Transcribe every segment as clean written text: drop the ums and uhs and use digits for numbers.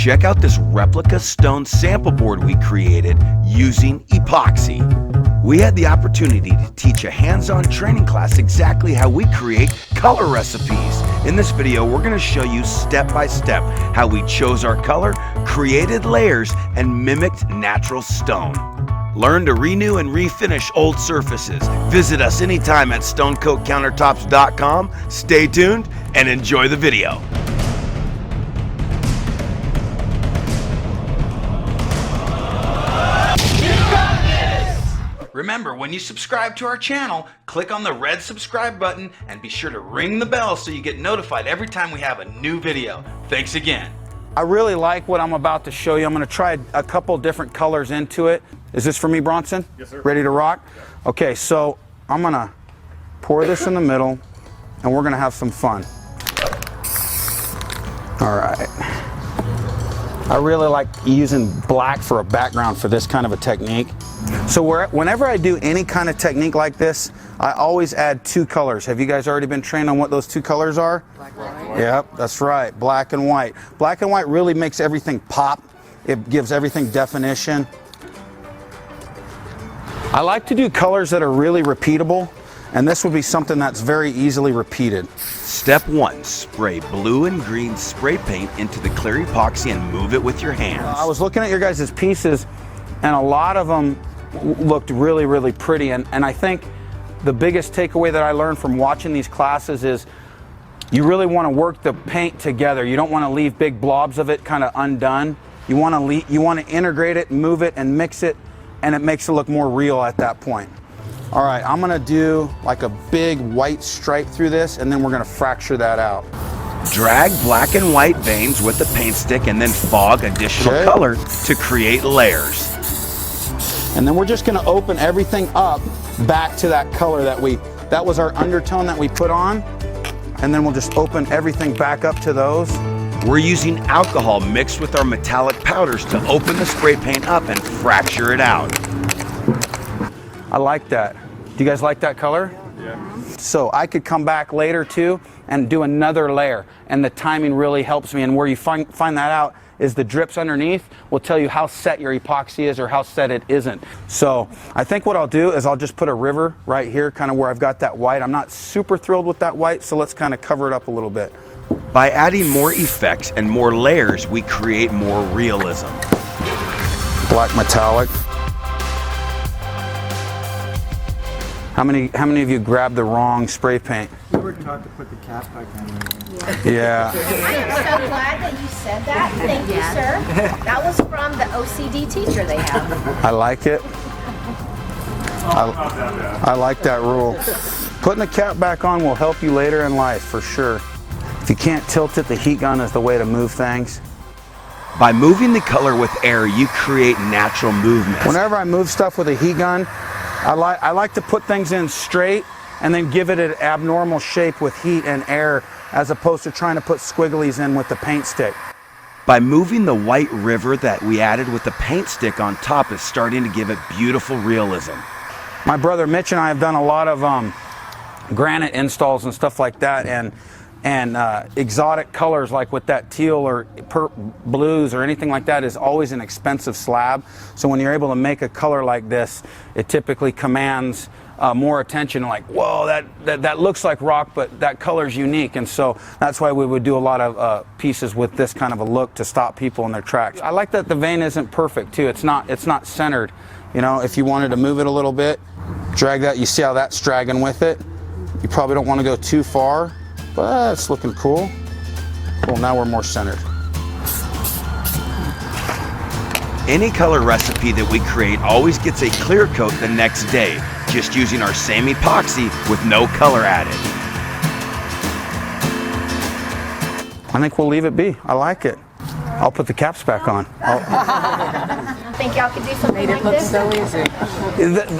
Check out this replica stone sample board we created using epoxy. We had the opportunity to teach a hands-on training class exactly how we create color recipes. In this video, we're going to show you step by step how we chose our color, created layers, and mimicked natural stone. Learn to renew and refinish old surfaces. Visit us anytime at stonecoatcountertops.com. Stay tuned and enjoy the video. Remember, when you subscribe to our channel, click on the red subscribe button and be sure to ring the bell so you get notified every time we have a new video. Thanks again. I really like what I'm about to show you. I'm going to try a couple different colors into it. Is this for me, Bronson? Yes, sir. Ready to rock? Yeah. Okay, so I'm going to pour this in the middle and we're going to have some fun. All right. I really like using black for a background for this kind of a technique. So whenever I do any kind of technique like this, I always add two colors. Have you guys already been trained on what those two colors are? Black and white. Yep, that's right, black and white. Black and white really makes everything pop. It gives everything definition. I like to do colors that are really repeatable, and this would be something that's very easily repeated. Step 1, spray blue and green spray paint into the clear epoxy and move it with your hands. I was looking at your guys' pieces, and a lot of them looked really, really pretty. And I think the biggest takeaway that I learned from watching these classes is you really want to work the paint together. You don't want to leave big blobs of it kind of undone. You want to integrate it, move it, and mix it, and it makes it look more real at that point. All right, I'm gonna do like a big white stripe through this, and then we're gonna fracture that out. Drag black and white veins with the paint stick and then fog additional color to create layers. And then we're just gonna open everything up back to that color that was our undertone that we put on, and then we'll just open everything back up to those. We're using alcohol mixed with our metallic powders to open the spray paint up and fracture it out. I like that. Do you guys like that color? Yeah. So I could come back later too and do another layer, and the timing really helps me. And where you find that out is the drips underneath will tell you how set your epoxy is or how set it isn't. So I think what I'll do is I'll just put a river right here, kind of where I've got that white. I'm not super thrilled with that white, so let's kind of cover it up a little bit. By adding more effects and more layers, we create more realism. Black metallic. How many of you grabbed the wrong spray paint? We were taught to put the cap back on. Yeah. I'm so glad that you said that. Thank you, sir. That was from the OCD teacher they have. I like it. I like that rule. Putting the cap back on will help you later in life, for sure. If you can't tilt it, the heat gun is the way to move things. By moving the color with air, you create natural movement. Whenever I move stuff with a heat gun, I like to put things in straight and then give it an abnormal shape with heat and air, as opposed to trying to put squigglies in with the paint stick. By moving the white river that we added with the paint stick on top is starting to give it beautiful realism. My brother Mitch and I have done a lot of granite installs and stuff like that, and exotic colors like with that teal or blues or anything like that is always an expensive slab. So when you're able to make a color like this, it typically commands more attention. Like, whoa, that looks like rock, but that color's unique. And so that's why we would do a lot of pieces with this kind of a look to stop people in their tracks. I like that the vein isn't perfect too. It's not centered. You know, if you wanted to move it a little bit, drag that. You see how that's dragging with it? You probably don't want to go too far. But it's looking cool. Cool, now we're more centered. Any color recipe that we create always gets a clear coat the next day, just using our same epoxy with no color added. I think we'll leave it be. I like it. I'll put the caps back on. Think y'all could do something like this? So easy.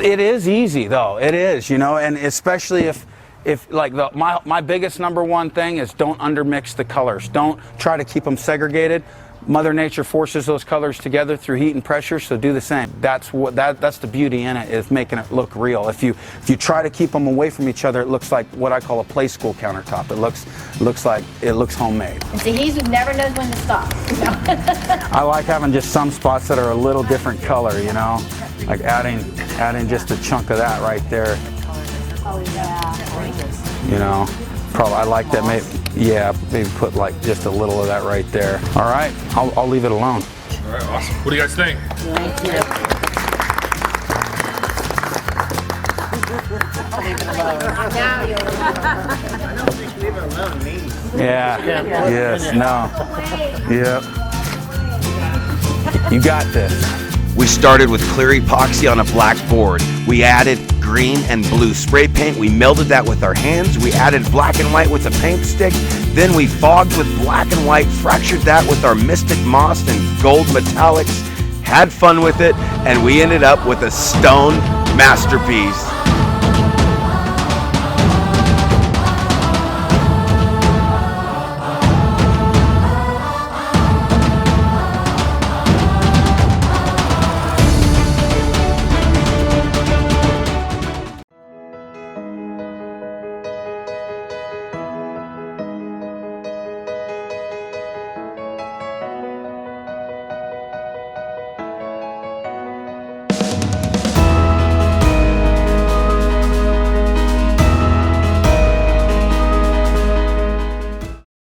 It is easy though. It is, you know, and especially if like my biggest #1 thing is don't undermix the colors. Don't try to keep them segregated. Mother Nature forces those colors together through heat and pressure, so do the same. That's the beauty in it, is making it look real. If you try to keep them away from each other, it looks like what I call a play school countertop. It looks homemade. And see, he never knows when to stop. I like having just some spots that are a little different color, you know, like adding just a chunk of that right there. You know, probably I like that. Maybe put like just a little of that right there. All right, I'll leave it alone. All right, awesome. What do you guys think? Thank you. Now you'll I don't think leave it alone, me. Yeah. Yes. No. Yep. You got this. We started with clear epoxy on a black board. We added green and blue spray paint. We melded that with our hands. We added black and white with a paint stick. Then we fogged with black and white, fractured that with our Mystic Moss and gold metallics, had fun with it, and we ended up with a stone masterpiece.